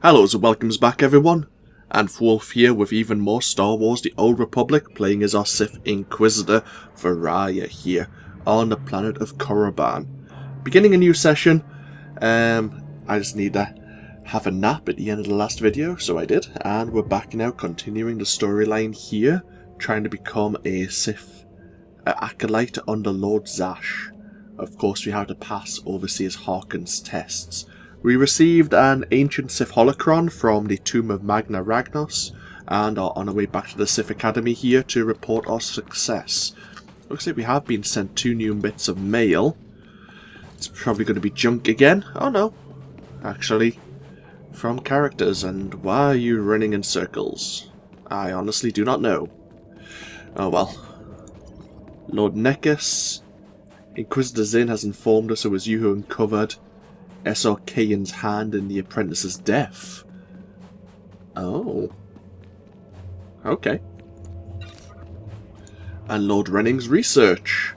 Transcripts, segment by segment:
Hello and welcomes back everyone, AnthWolf here with even more Star Wars The Old Republic, playing as our Sith Inquisitor, Veriia here, on the planet of Korriban. Beginning a new session, I just need to have a nap at the end of the last video, so I did, and we're back now continuing the storyline here, trying to become a Sith acolyte under Lord Zash. Of course we have to pass Overseer Harkon's tests. We received an ancient Sith holocron from the Tomb of Magna Ragnos, and are on our way back to the Sith Academy here to report our success. Looks like we have been sent 2 new bits of mail. It's probably going to be junk again. Oh no. Actually, from characters. And why are you running in circles? I honestly do not know. Oh well. Lord Nekkus. Inquisitor Zin has informed us it was you who uncovered SRK's hand in the apprentice's death. Oh. Okay. And Lord Renning's research.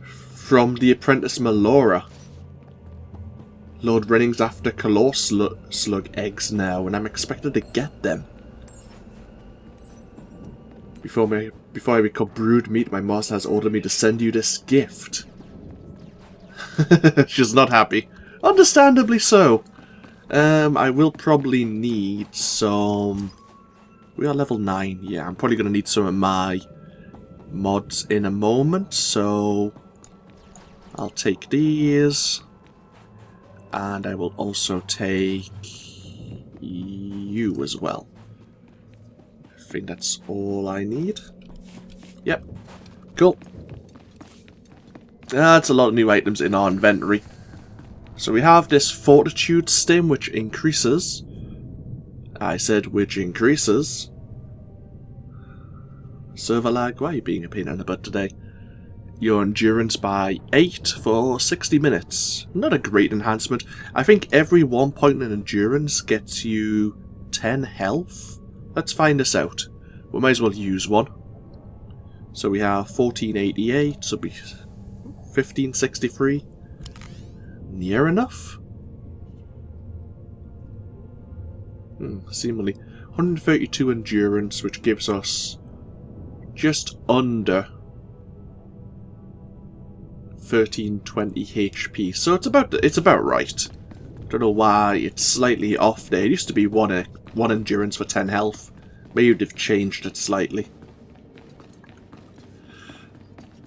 From the apprentice Melora. Lord Renning's after Kalor slug eggs now, and I'm expected to get them. Before I become brood meat, my master has ordered me to send you this gift. She's not happy. Understandably so. I will probably need some... We are level 9. Yeah, I'm probably going to need some of my mods in a moment. So I'll take these. And I will also take you as well. I think that's all I need. Yep. Cool. That's a lot of new items in our inventory. So we have this fortitude stim which increases. I said which increases. Server lag, why are you being a pain in the butt today? Your endurance by 8 for 60 minutes. Not a great enhancement. I think every 1 point in endurance gets you 10 health. Let's find this out. We might as well use one. So we have 1488, so we... 1563. Near enough? Seemingly. 132 endurance, which gives us just under 1320 HP. So it's about right. Don't know why it's slightly off there. It used to be one endurance for 10 health. Maybe they've changed it slightly.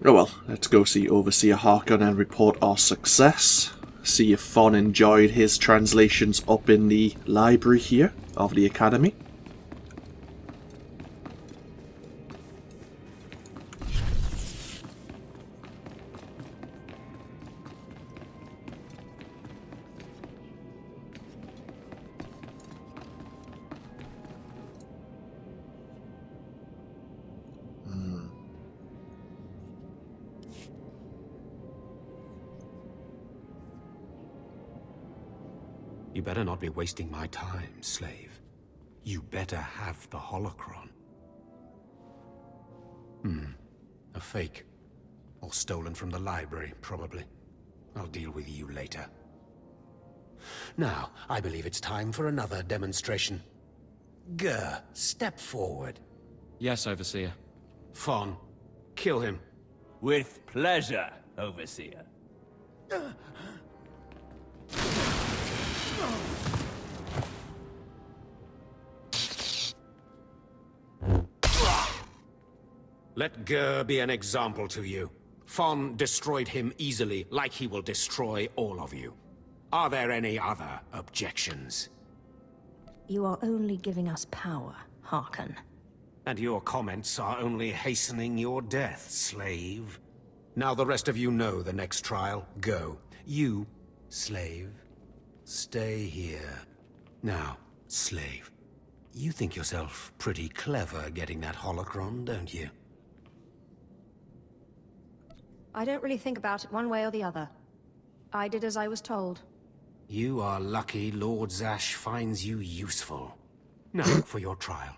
Oh well, let's go see Overseer Harkon and report our success. See if Fon enjoyed his translations up in the library here of the Academy. You better not be wasting my time, slave. You better have the holocron. A fake. Or stolen from the library, probably. I'll deal with you later. Now, I believe it's time for another demonstration. Gur, step forward. Yes, Overseer. Fon, kill him. With pleasure, Overseer. Let Gur be an example to you. Fon destroyed him easily, like he will destroy all of you. Are there any other objections? You are only giving us power, Harkon. And your comments are only hastening your death, slave. Now the rest of you know the next trial. Go. You, slave, stay here. Now, slave, you think yourself pretty clever getting that holocron, don't you? I don't really think about it one way or the other. I did as I was told. You are lucky Lord Zash finds you useful. Now, for your trial.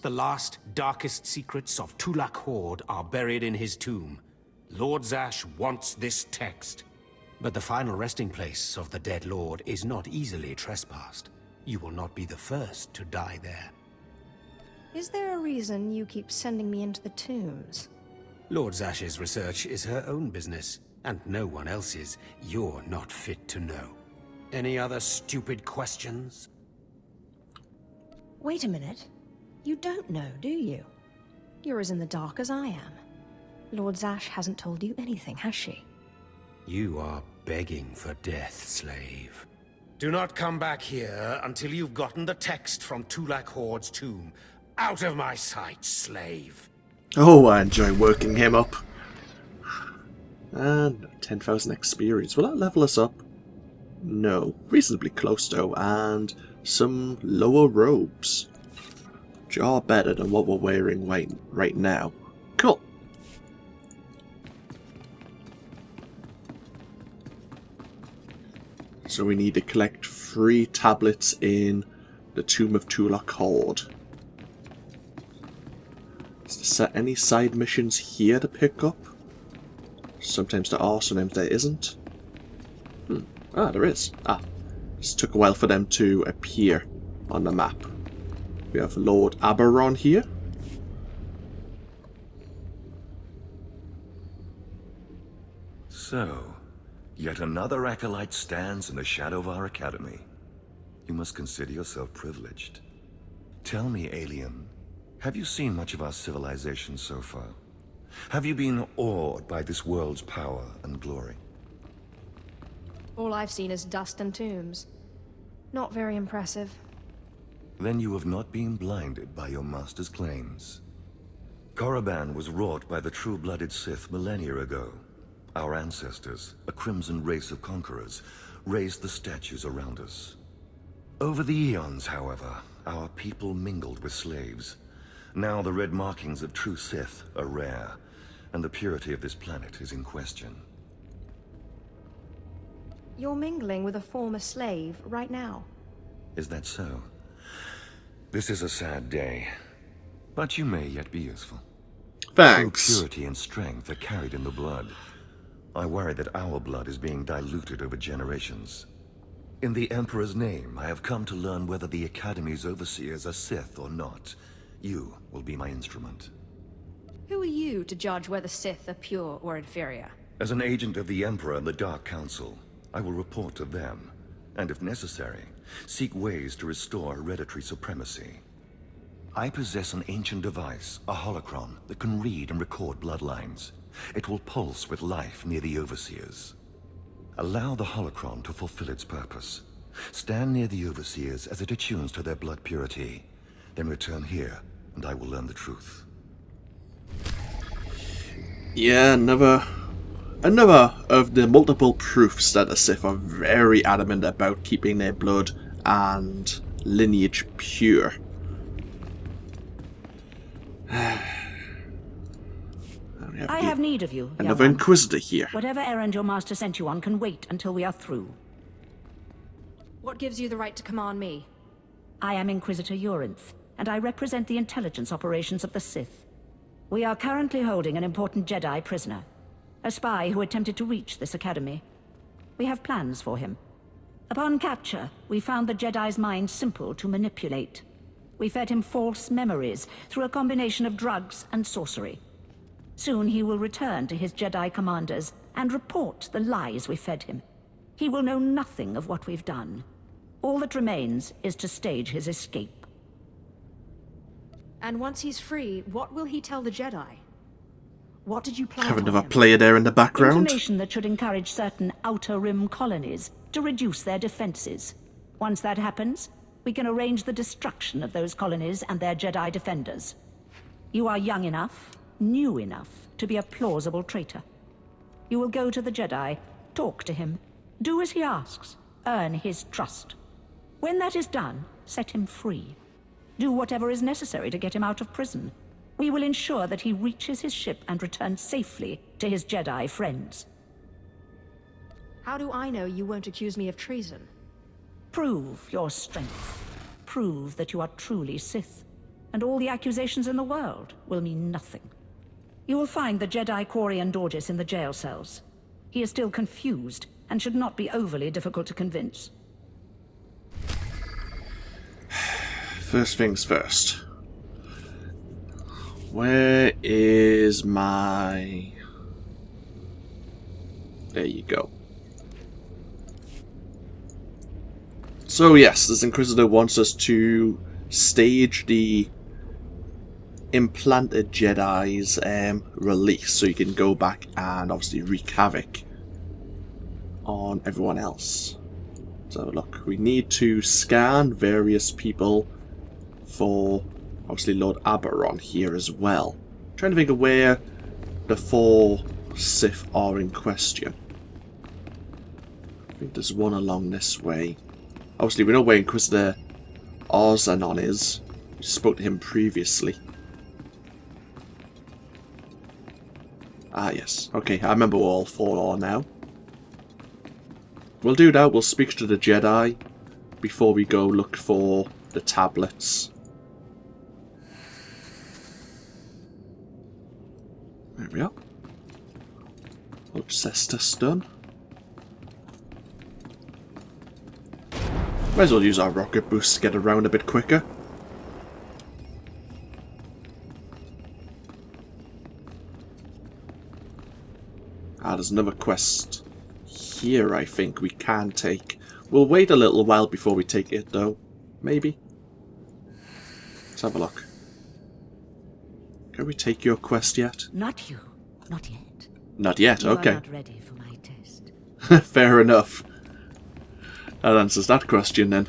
The last, darkest secrets of Tulak Horde are buried in his tomb. Lord Zash wants this text. But the final resting place of the dead lord is not easily trespassed. You will not be the first to die there. Is there a reason you keep sending me into the tombs? Lord Zash's research is her own business, and no one else's. You're not fit to know. Any other stupid questions? Wait a minute. You don't know, do you? You're as in the dark as I am. Lord Zash hasn't told you anything, has she? You are begging for death, slave. Do not come back here until you've gotten the text from Tulak Horde's tomb. Out of my sight, slave. Oh, I enjoy working him up. And 10,000 experience. Will that level us up? No. Reasonably close though. And some lower robes. Which are better than what we're wearing right now. Cool. So we need to collect 3 tablets in the Tomb of Tulak Horde. Is there any side missions here to pick up? Sometimes there are, sometimes there isn't. Ah, there is. Ah, just took a while for them to appear on the map. We have Lord Aberon here. So, yet another acolyte stands in the shadow of our academy. You must consider yourself privileged. Tell me, alien, have you seen much of our civilization so far? Have you been awed by this world's power and glory? All I've seen is dust and tombs. Not very impressive. Then you have not been blinded by your master's claims. Korriban was wrought by the true-blooded Sith millennia ago. Our ancestors, a crimson race of conquerors, raised the statues around us. Over the eons, however, our people mingled with slaves. Now the red markings of true Sith are rare, and the purity of this planet is in question. You're mingling with a former slave right now. Is that so? This is a sad day, but you may yet be useful. Thanks. True purity and strength are carried in the blood. I worry that our blood is being diluted over generations. In the Emperor's name, I have come to learn whether the Academy's overseers are Sith or not. You will be my instrument. Who are you to judge whether Sith are pure or inferior? As an agent of the Emperor and the Dark Council, I will report to them, and if necessary, seek ways to restore hereditary supremacy. I possess an ancient device, a holocron, that can read and record bloodlines. It will pulse with life near the Overseers. Allow the holocron to fulfill its purpose. Stand near the Overseers as it attunes to their blood purity. Then return here, and I will learn the truth. Yeah, another of the multiple proofs that the Sith are very adamant about keeping their blood and lineage pure. I have need of you, Another Inquisitor here. Whatever errand your master sent you on can wait until we are through. What gives you the right to command me? I am Inquisitor Urinth, and I represent the intelligence operations of the Sith. We are currently holding an important Jedi prisoner, a spy who attempted to reach this academy. We have plans for him. Upon capture, we found the Jedi's mind simple to manipulate. We fed him false memories through a combination of drugs and sorcery. Soon he will return to his Jedi commanders and report the lies we fed him. He will know nothing of what we've done. All that remains is to stage his escape. And once he's free, what will he tell the Jedi? What did you plan Have for another him? player there in the background. Information that should encourage certain Outer Rim colonies to reduce their defenses. Once that happens, we can arrange the destruction of those colonies and their Jedi defenders. You are young enough, new enough, to be a plausible traitor. You will go to the Jedi, talk to him, do as he asks, earn his trust. When that is done, set him free. Do whatever is necessary to get him out of prison. We will ensure that he reaches his ship and returns safely to his Jedi friends. How do I know you won't accuse me of treason? Prove your strength. Prove that you are truly Sith, and all the accusations in the world will mean nothing. You will find the Jedi Quarian Dorgis in the jail cells. He is still confused, and should not be overly difficult to convince. First things first. Where is my... There you go. So yes, this Inquisitor wants us to stage the implanted Jedi's release, so you can go back and obviously wreak havoc on everyone else. So look, we need to scan various people for obviously Lord Armour here as well. I'm trying to think of where the 4 Sith are in question. I think there's one along this way. Obviously we know where Inquisitor Arzanon is. We spoke to him previously. Ah yes, okay, I remember where all 4 are now. We'll do that, we'll speak to the Jedi before we go look for the tablets. There we are. Cestus done. Might as well use our rocket boost to get around a bit quicker. Ah, there's another quest here I think we can take. We'll wait a little while before we take it though. Maybe. Let's have a look. Can we take your quest yet? Not you. Not yet. Not yet, You okay. are not ready for my test. Fair enough. That answers that question then.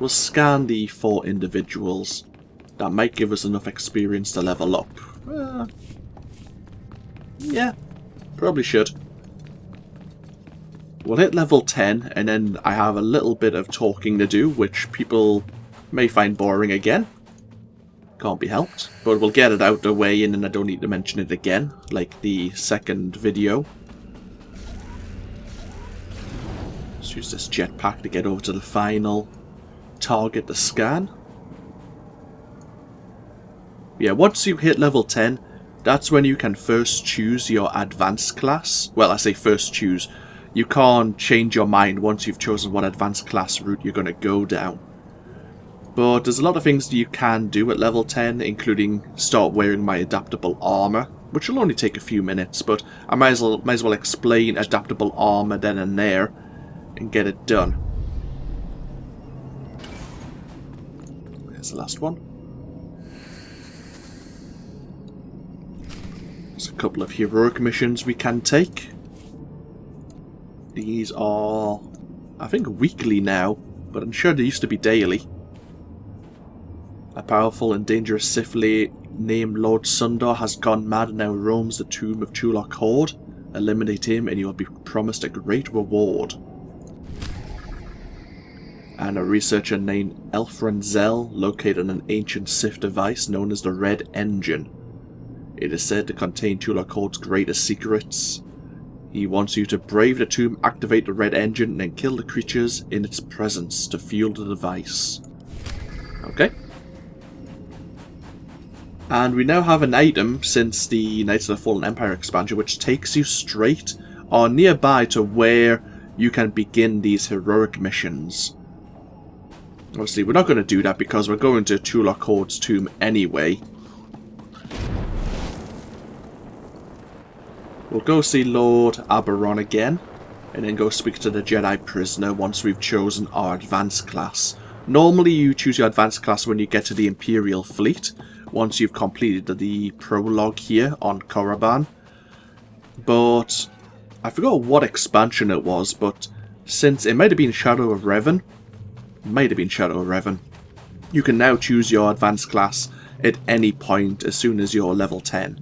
We'll scan the 4 individuals. That might give us enough experience to level up. Yeah, probably should. We'll hit level 10, and then I have a little bit of talking to do, which people may find boring again. Can't be helped. But we'll get it out the way, and then I don't need to mention it again, like the second video. Let's use this jetpack to get over to the final target to scan. Yeah, once you hit level 10, that's when you can first choose your advanced class. Well, I say first choose. You can't change your mind once you've chosen what advanced class route you're going to go down. But there's a lot of things that you can do at level 10, including start wearing my adaptable armour, which will only take a few minutes, but I might as well explain adaptable armour then and there and get it done. There's the last one. There's a couple of heroic missions we can take. These are, I think, weekly now, but I'm sure they used to be daily. A powerful and dangerous Sith named Lord SWTOR has gone mad and now roams the tomb of Tulok Horde. Eliminate him and you will be promised a great reward. And a researcher named Elfrenzel located an ancient Sith device known as the Red Engine. It is said to contain Tulok Horde's greatest secrets. He wants you to brave the tomb, activate the Red Engine, and then kill the creatures in its presence to fuel the device. Okay. And we now have an item since the Knights of the Fallen Empire expansion which takes you straight or nearby to where you can begin these heroic missions. Obviously we're not going to do that because we're going to Tulok Horde's tomb anyway. We'll go see Lord Armour again, and then go speak to the Jedi prisoner once we've chosen our advanced class. Normally you choose your advanced class when you get to the Imperial fleet, once you've completed the prologue here on Korriban. But I forgot what expansion it was, but since it might have been Shadow of Revan, you can now choose your advanced class at any point as soon as you're level 10,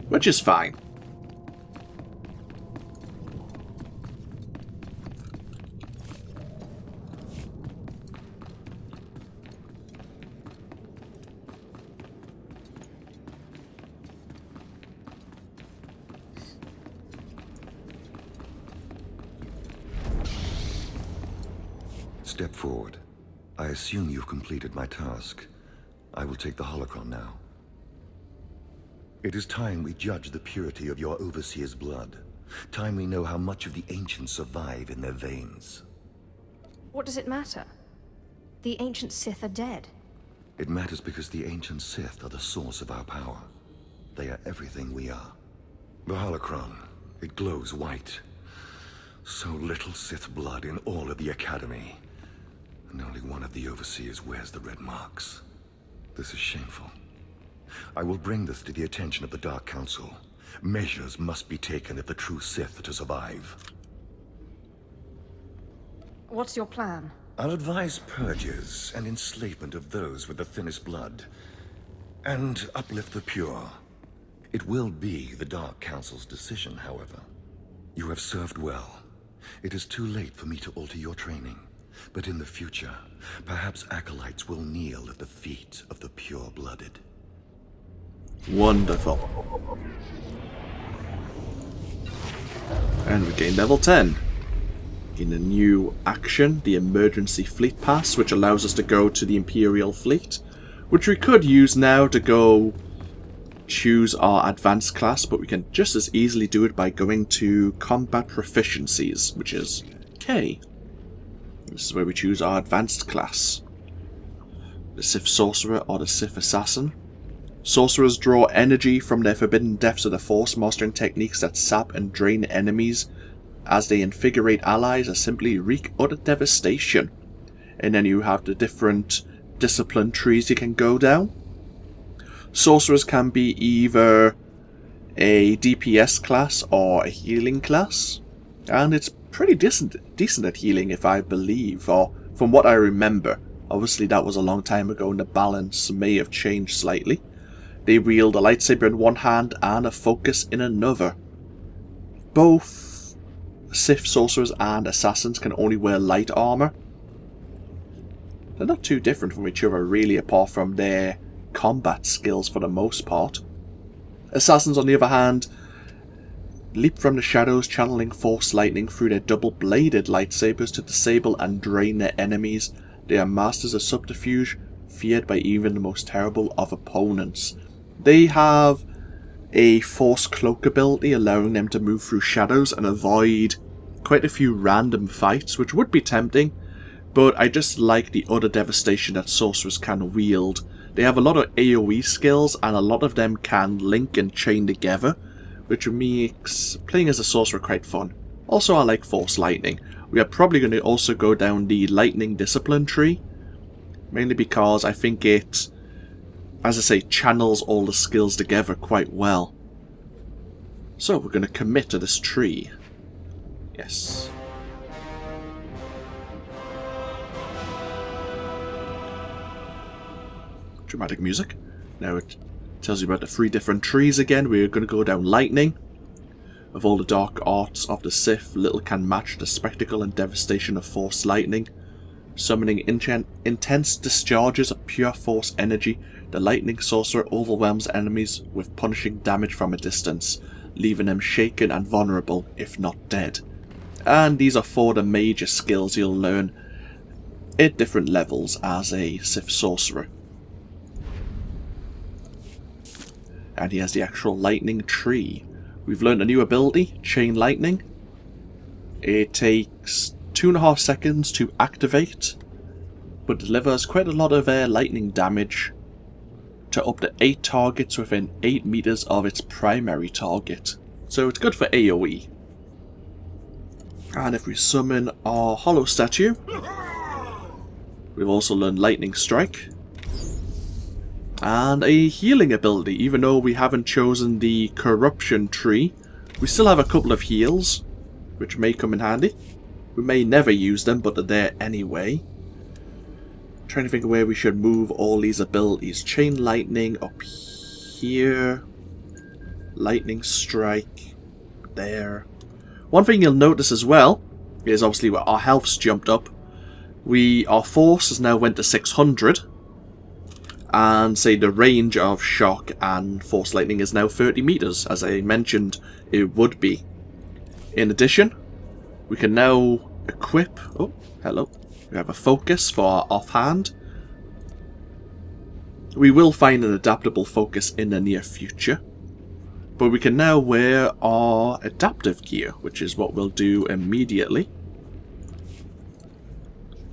which is fine. Step forward. I assume you've completed my task. I will take the holocron now. It is time we judge the purity of your Overseer's blood. Time we know how much of the ancients survive in their veins. What does it matter? The ancient Sith are dead. It matters because the ancient Sith are the source of our power. They are everything we are. The holocron, it glows white. So little Sith blood in all of the Academy. And only one of the Overseers wears the red marks. This is shameful. I will bring this to the attention of the Dark Council. Measures must be taken if the true Sith are to survive. What's your plan? I'll advise purges and enslavement of those with the thinnest blood. And uplift the pure. It will be the Dark Council's decision, however. You have served well. It is too late for me to alter your training. But in the future, perhaps acolytes will kneel at the feet of the pure-blooded. Wonderful. And we gain level 10. In a new action, the Emergency Fleet Pass, which allows us to go to the Imperial Fleet, which we could use now to go choose our advanced class, but we can just as easily do it by going to Combat Proficiencies, which is K. This is where we choose our advanced class. The Sith Sorcerer or the Sith Assassin. Sorcerers draw energy from their forbidden depths of the Force, mastering techniques that sap and drain enemies as they invigorate allies or simply wreak utter devastation. And then you have the different discipline trees you can go down. Sorcerers can be either a DPS class or a healing class, and it's pretty decent at healing, if I believe, or from what I remember. Obviously that was a long time ago and the balance may have changed slightly. They wield a lightsaber in one hand and a focus in another. Both Sith sorcerers and assassins can only wear light armor. They're not too different from each other really, apart from their combat skills for the most part. Assassins, on the other hand, leap from the shadows, channeling force lightning through their double-bladed lightsabers to disable and drain their enemies. They are masters of subterfuge, feared by even the most terrible of opponents. They have a force cloak ability, allowing them to move through shadows and avoid quite a few random fights, which would be tempting, but I just like the utter devastation that sorcerers can wield. They have a lot of AoE skills, and a lot of them can link and chain together, which makes playing as a sorcerer quite fun. Also, I like Force Lightning. We are probably going to also go down the Lightning Discipline tree, mainly because I think it, as I say, channels all the skills together quite well. So, we're going to commit to this tree. Yes. Dramatic music. Now it tells you about the 3 different trees again. We're going to go down Lightning. Of all the dark arts of the Sith, little can match the spectacle and devastation of Force Lightning. Summoning intense discharges of pure Force energy, the Lightning Sorcerer overwhelms enemies with punishing damage from a distance, leaving them shaken and vulnerable, if not dead. And these are 4 the major skills you'll learn at different levels as a Sith Sorcerer. And he has the actual lightning tree. We've learned a new ability, Chain Lightning. It takes 2.5 seconds to activate, but delivers quite a lot of lightning damage to up to 8 targets within 8 meters of its primary target. So it's good for AoE. And if we summon our Hollow Statue, we've also learned Lightning Strike. And a healing ability. Even though we haven't chosen the corruption tree, we still have a couple of heals, which may come in handy. We may never use them, but they're there anyway. Trying to think of where we should move all these abilities. Chain Lightning up here. Lightning Strike there. One thing you'll notice as well is obviously our health's jumped up. Our force has now went to 600. And say the range of shock and Force Lightning is now 30 meters, as I mentioned it would be. In addition, we can now equip... Oh, hello. We have a focus for our offhand. We will find an adaptable focus in the near future. But we can now wear our adaptive gear, which is what we'll do immediately.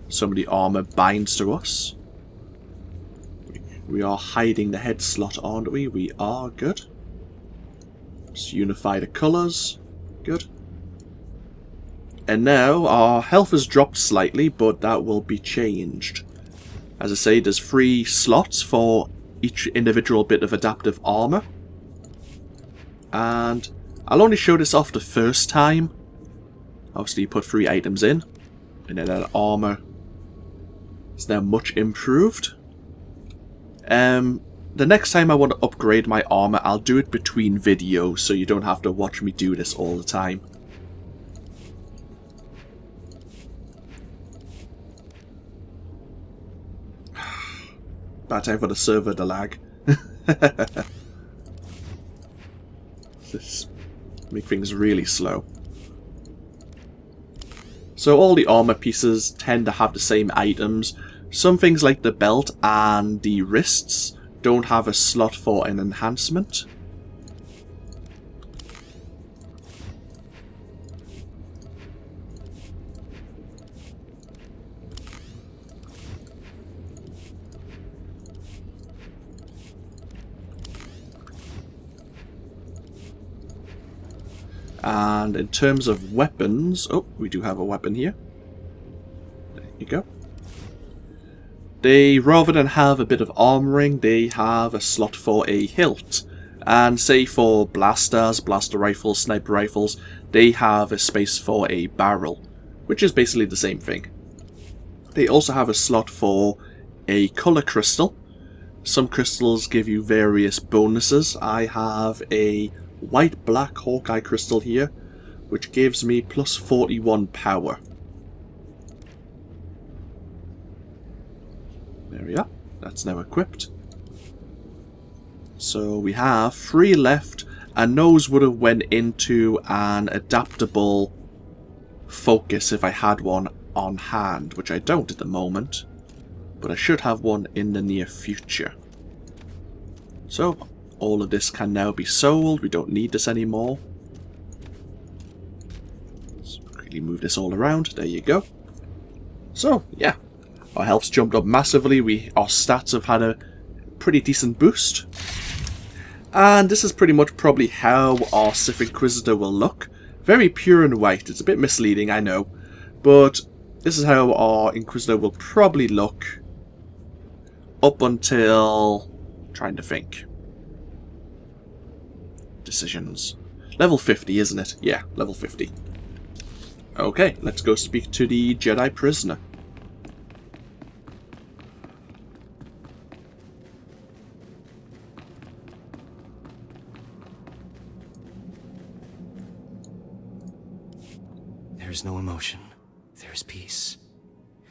Some of the armor binds to us. We are hiding the head slot, aren't we? We are. Good. Let's unify the colours. Good. And now our health has dropped slightly, but that will be changed. As I say, there's 3 slots for each individual bit of adaptive armor. And I'll only show this off the first time. Obviously you put 3 items in. And then that armor is now much improved. The next time I want to upgrade my armor, I'll do it between videos, so you don't have to watch me do this all the time. Bad time for the server to lag. This make things really slow. So all the armor pieces tend to have the same items. Some things like the belt and the wrists don't have a slot for an enhancement. And in terms of weapons, oh, we do have a weapon here. There you go. They, rather than have a bit of armoring, they have a slot for a hilt. And say for blasters, blaster rifles, sniper rifles, they have a space for a barrel, which is basically the same thing. They also have a slot for a color crystal. Some crystals give you various bonuses. I have a white-black Hawkeye crystal here, which gives me plus 41 power. There we are. That's now equipped. So we have 3 left, and those would have went into an adaptable focus if I had one on hand, which I don't at the moment, but I should have one in the near future. So all of this can now be sold. We don't need this anymore. Let's quickly move this all around. There you go. So yeah, our health's jumped up massively. Our stats have had a pretty decent boost. And this is pretty much probably how our Sith Inquisitor will look. Very pure and white. It's a bit misleading, I know. But this is how our Inquisitor will probably look up until... trying to think. Decisions. Level 50, isn't it? Yeah, level 50. Okay, let's go speak to the Jedi prisoner. There is no emotion. There is peace.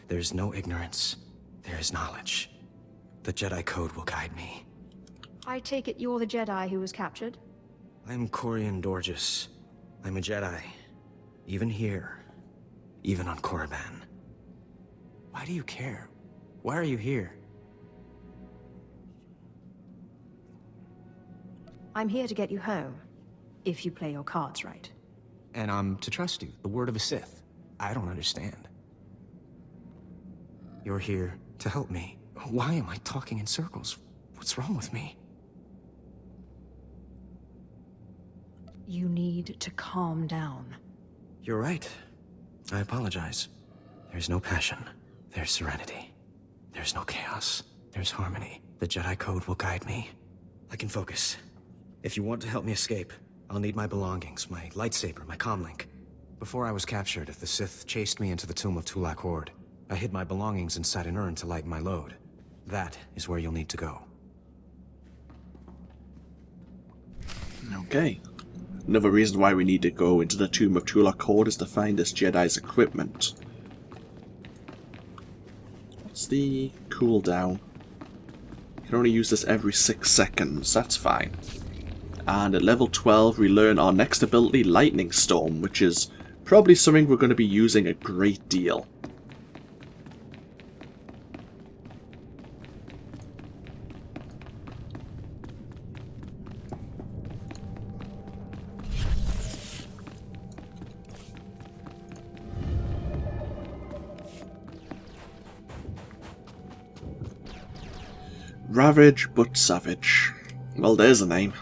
There is no ignorance. There is knowledge. The Jedi Code will guide me. I take it you're the Jedi who was captured? I'm Korriban Dorjus. I'm a Jedi. Even here. Even on Korriban. Why do you care? Why are you here? I'm here to get you home, if you play your cards right. And I'm to trust you, the word of a Sith. I don't understand. You're here to help me. Why am I talking in circles? What's wrong with me? You need to calm down. You're right. I apologize. There's no passion. There's serenity. There's no chaos. There's harmony. The Jedi Code will guide me. I can focus. If you want to help me escape, I'll need my belongings, my lightsaber, my comlink. Before I was captured, the Sith chased me into the tomb of Tulak Horde. I hid my belongings inside an urn to lighten my load. That is where you'll need to go. Okay. Another reason why we need to go into the tomb of Tulak Horde is to find this Jedi's equipment. What's the cooldown? You can only use this every 6 seconds. That's fine. And at level 12 we learn our next ability, Lightning Storm, which is probably something we're going to be using a great deal. Ravage but savage. Well, there's a name.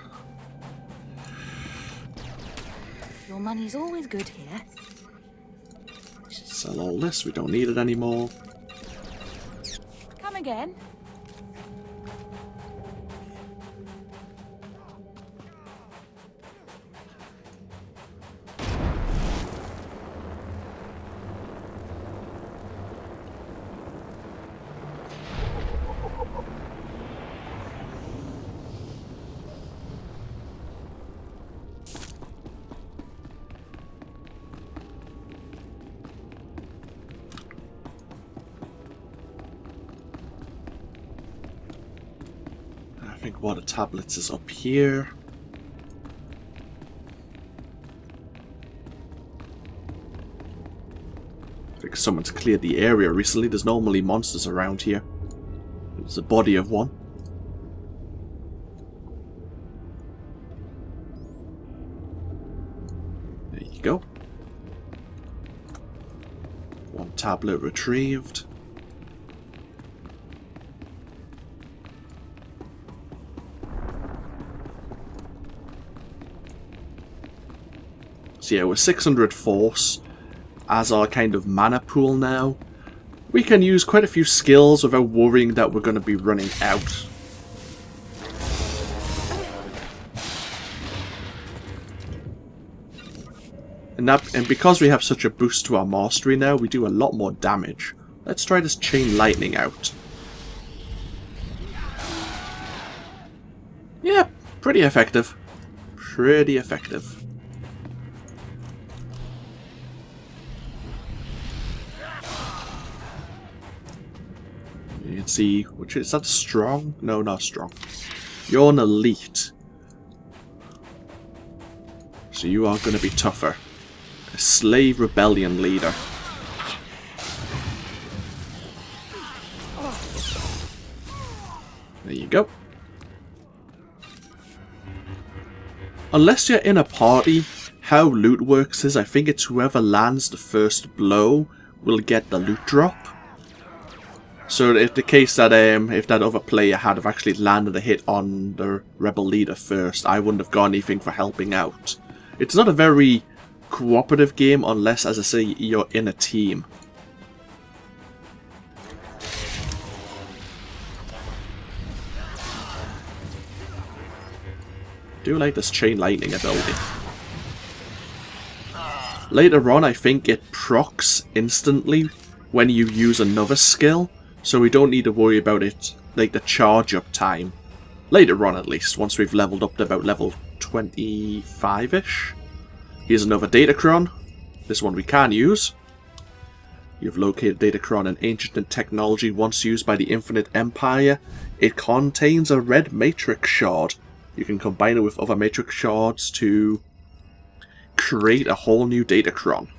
Your money's always good here. Sell all this, we don't need it anymore. Come again. I think one of the tablets is up here. I think someone's cleared the area recently. There's normally monsters around here. There's a body of one. There you go. One tablet retrieved. So yeah, with 600 force as our kind of mana pool now, we can use quite a few skills without worrying that we're going to be running out. And because we have such a boost to our mastery now, we do a lot more damage. Let's try this chain lightning out. Yeah, pretty effective. Pretty effective. You can see, which is that strong? No, not strong. You're an elite. So you are going to be tougher. A slave rebellion leader. There you go. Unless you're in a party, how loot works is I think it's whoever lands the first blow will get the loot drop. So if the case that if that other player had have actually landed a hit on the rebel leader first, I wouldn't have got anything for helping out. It's not a very cooperative game unless, as I say, you're in a team. I do like this chain lightning ability. Later on, I think it procs instantly when you use another skill. So we don't need to worry about it, like the charge up time. Later on at least, once we've leveled up to about level 25-ish. Here's another Datacron. This one we can use. You've located Datacron, an ancient technology once used by the Infinite Empire. It contains a red matrix shard. You can combine it with other matrix shards to create a whole new Datacron.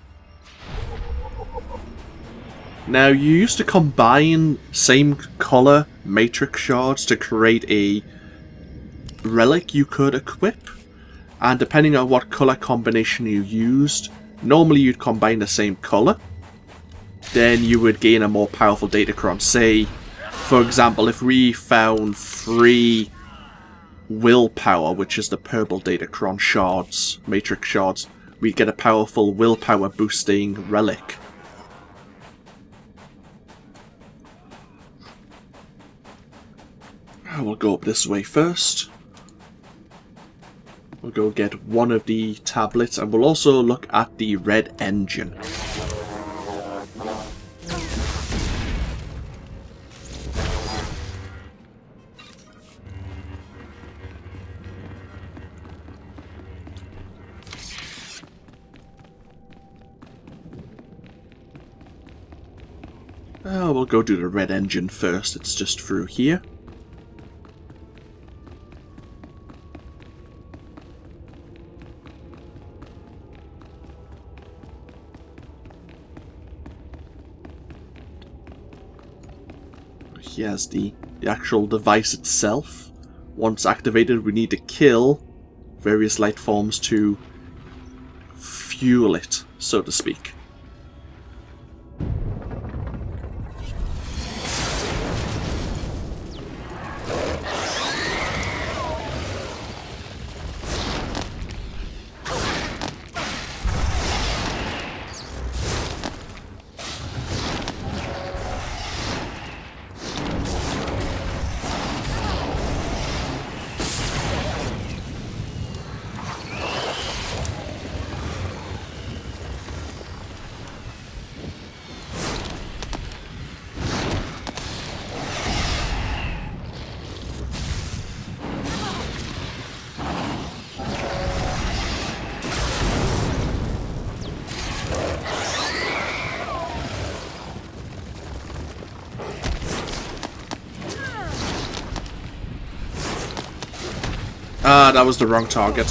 Now, you used to combine same color matrix shards to create a relic you could equip, and depending on what color combination you used, normally you'd combine the same color, then you would gain a more powerful Datacron. Say, for example, if we found 3 willpower, which is the purple Datacron shards, matrix shards, we'd get a powerful willpower boosting relic. We'll go up this way first. We'll go get one of the tablets, and we'll also look at the red engine. We'll go do the red engine first. It's just through here. Here's the actual device itself. Once activated, we need to kill various light forms to fuel it, so to speak. Ah, that was the wrong target.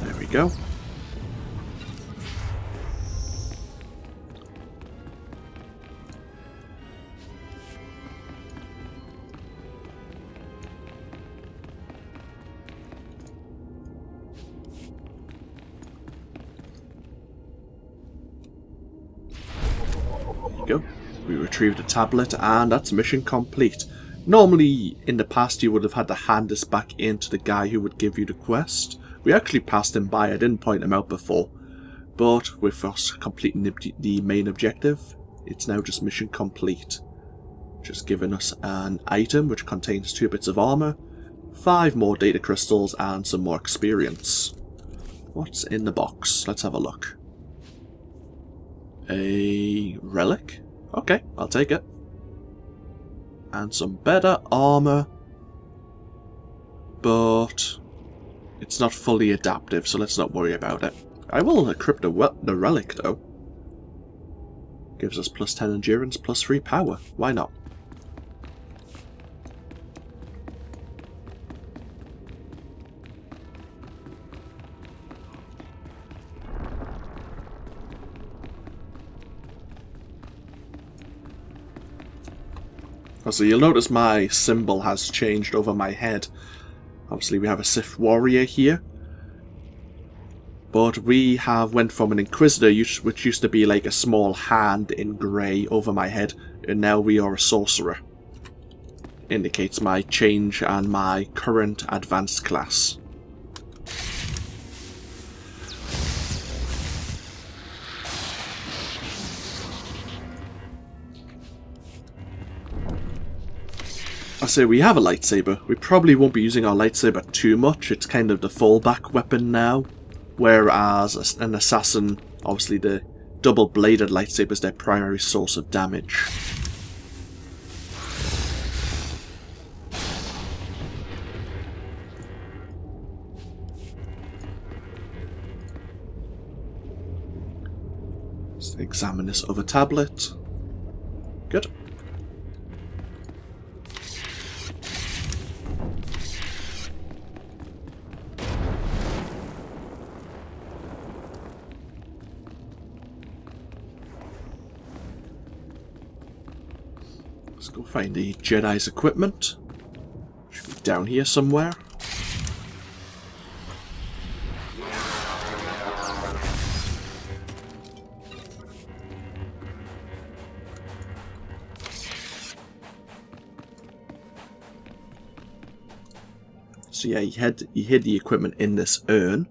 There we go. Go. We retrieved a tablet and that's mission complete. Normally in the past you would have had to hand this back in to the guy who would give you the quest. We actually passed him by, I didn't point him out before. But with us completing the main objective, it's now just mission complete. Just giving us an item which contains 2 bits of armor, 5 more data crystals and some more experience. What's in the box? Let's have a look. A relic? Okay, I'll take it. And some better armor. But it's not fully adaptive, so let's not worry about it. I will equip the relic though. Gives us plus 10 endurance, plus 3 power. Why not? So you'll notice my symbol has changed over my head. Obviously we have a Sith warrior here. But we have went from an Inquisitor, which used to be like a small hand in grey over my head, and now we are a sorcerer. Indicates my change and my current advanced class. I say we have a lightsaber. We probably won't be using our lightsaber too much. It's kind of the fallback weapon now. Whereas an assassin, obviously the double-bladed lightsaber is their primary source of damage. Let's examine this other tablet. Good. Let's go find the Jedi's equipment. Should be down here somewhere. So yeah, he hid the equipment in this urn.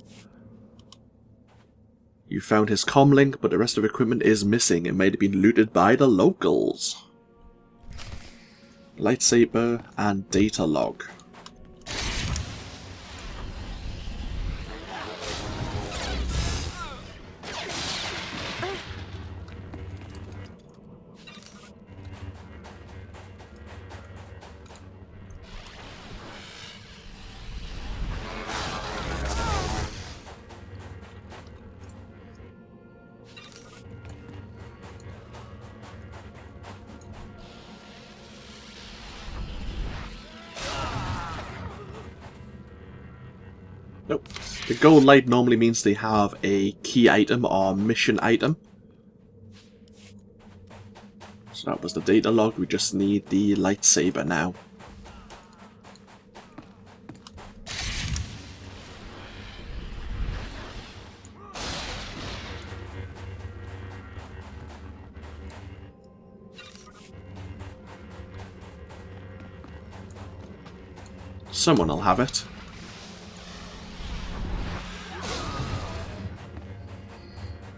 You found his comlink, but the rest of the equipment is missing. It may have been looted by the locals. Lightsaber and data log. Nope. The gold light normally means they have a key item or mission item. So that was the data log, we just need the lightsaber now. Someone will have it.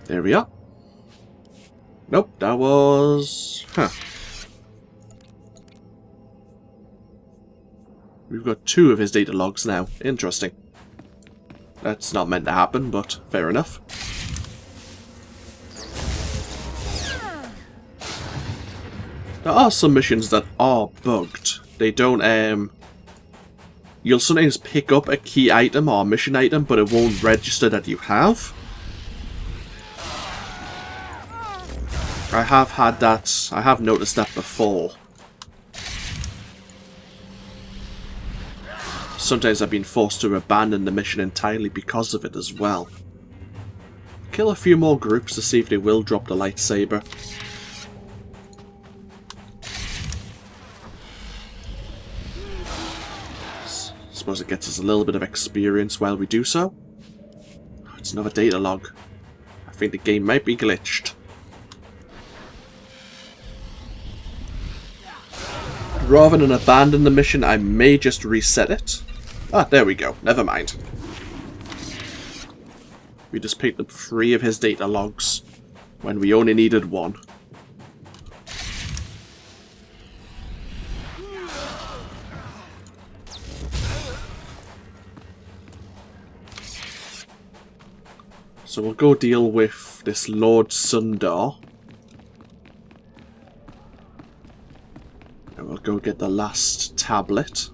There we are. Nope, that was... Huh. We've got 2 of his data logs now. Interesting. That's not meant to happen, but fair enough. There are some missions that are bugged. They don't, you'll sometimes pick up a key item or a mission item, but it won't register that you have. I have had that, I have noticed that before. Sometimes I've been forced to abandon the mission entirely because of it as well. Kill a few more groups to see if they will drop the lightsaber. Suppose it gets us a little bit of experience while we do so. It's another data log. I think the game might be glitched. Rather than abandon the mission, I may just reset it. Ah, there we go. Never mind. We just picked up 3 of his data logs when we only needed 1. So we'll go deal with this Lord SWTOR. And we'll go get the last tablet.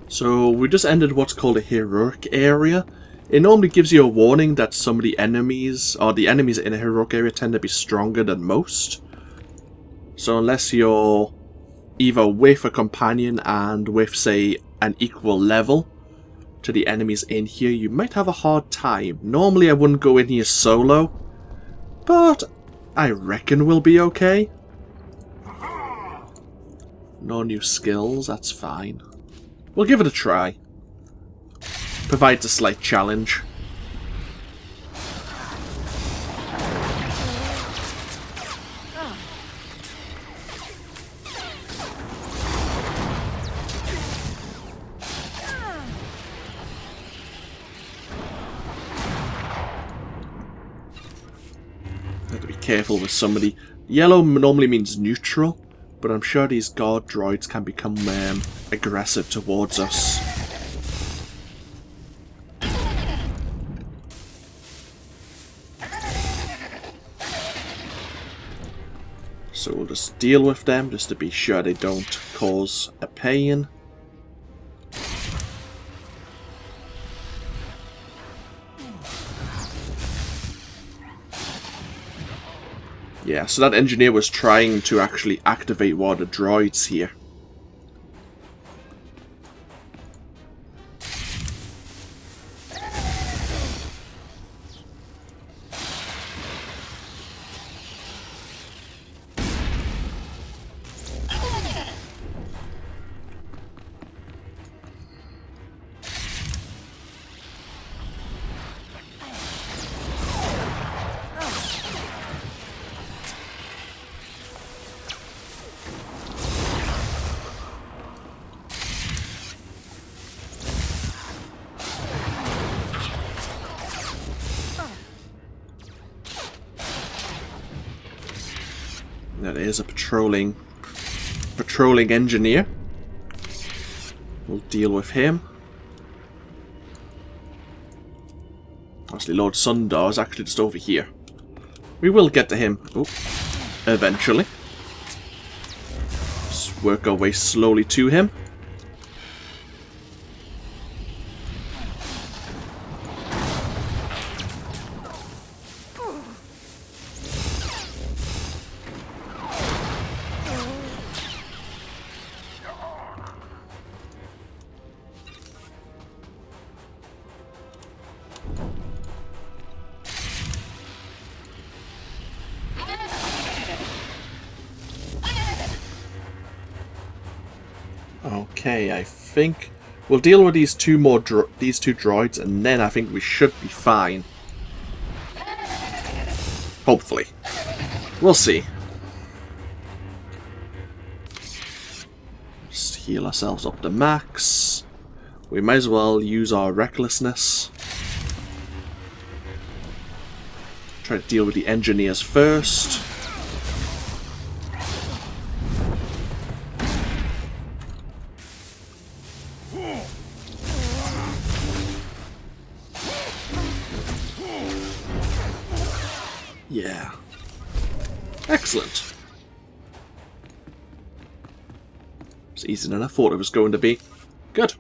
So we just ended what's called a heroic area. It normally gives you a warning that some of the enemies, or the enemies in a heroic area, tend to be stronger than most. So unless you're either with a companion and with, say, an equal level to the enemies in here, you might have a hard time. Normally I wouldn't go in here solo, but I reckon we'll be okay. No new skills, that's fine. We'll give it a try. Provides a slight challenge. Have to be careful with somebody. Yellow normally means neutral, but I'm sure these guard droids can become aggressive towards us. So we'll just deal with them just to be sure they don't cause a pain. Yeah, so that engineer was trying to actually activate one of the droids here. That is a patrolling engineer. We'll deal with him. Obviously, Lord SWTOR is actually just over here. We will get to him eventually. Just work our way slowly to him. Okay, I think we'll deal with these two droids, and then I think we should be fine. Hopefully. We'll see. Just heal ourselves up to max. We might as well use our recklessness. Try to deal with the engineers first. Yeah. Excellent. It's easier than I thought it was going to be. Good.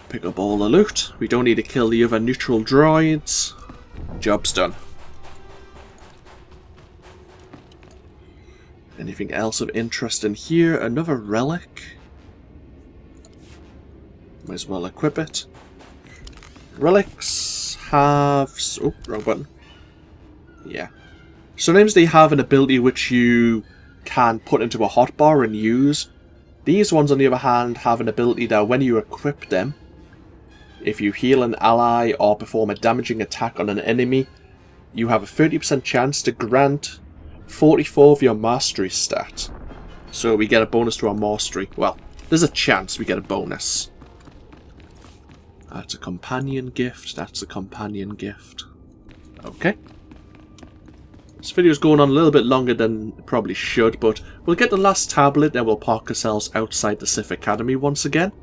Pick up all the loot. We don't need to kill the other neutral droids. Job's done. Anything else of interest in here? Another relic. Might as well equip it. Relics have... Oh, wrong button. Yeah. Sometimes they have an ability which you can put into a hotbar and use. These ones, on the other hand, have an ability that when you equip them, if you heal an ally or perform a damaging attack on an enemy, you have a 30% chance to grant 44 of your mastery stat. So we get a bonus to our mastery. Well, there's a chance we get a bonus. That's a companion gift. That's a companion gift. Okay. This video's going on a little bit longer than it probably should, but we'll get the last tablet and we'll park ourselves outside the Sith Academy once again.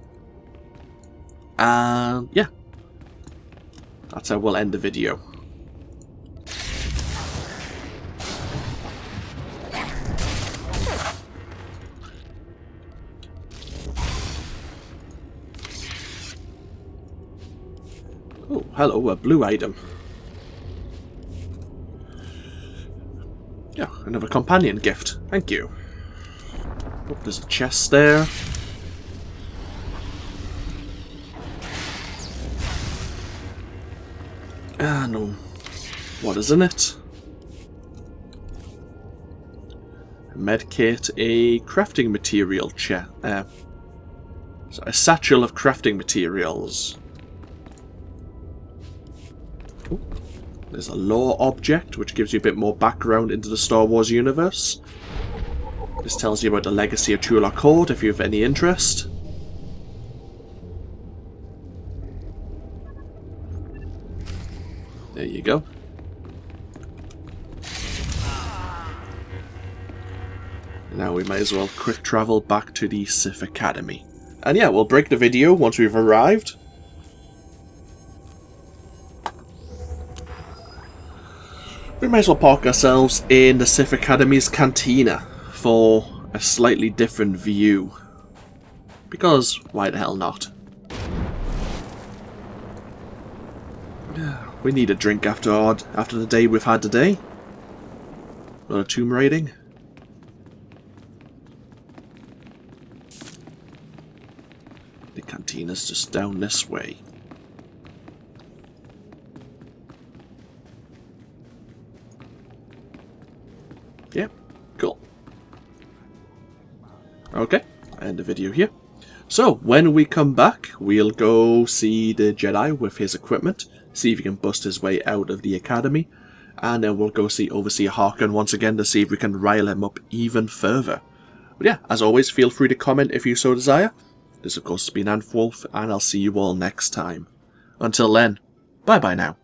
And yeah, that's how we'll end the video. Oh, hello, a blue item. Yeah, another companion gift. Thank you. Oh, there's a chest there. Ah, no. What is in it? A medkit, a crafting material so a satchel of crafting materials. Ooh. There's a lore object, which gives you a bit more background into the Star Wars universe. This tells you about the legacy of Chula Court, if you have any interest. There you go. Now we might as well quick travel back to the Sith Academy. And yeah, we'll break the video once we've arrived. We might as well park ourselves in the Sith Academy's cantina for a slightly different view. Because why the hell not? We need a drink after the day we've had today. Not a tomb raiding. The cantina's just down this way. Yeah, cool. Okay, I end the video here. So, when we come back, we'll go see the Jedi with his equipment, see if he can bust his way out of the academy, and then we'll go see Overseer Harkin once again to see if we can rile him up even further. But yeah, as always, feel free to comment if you so desire. This of course has been AnthWolf, and I'll see you all next time. Until then, bye bye now.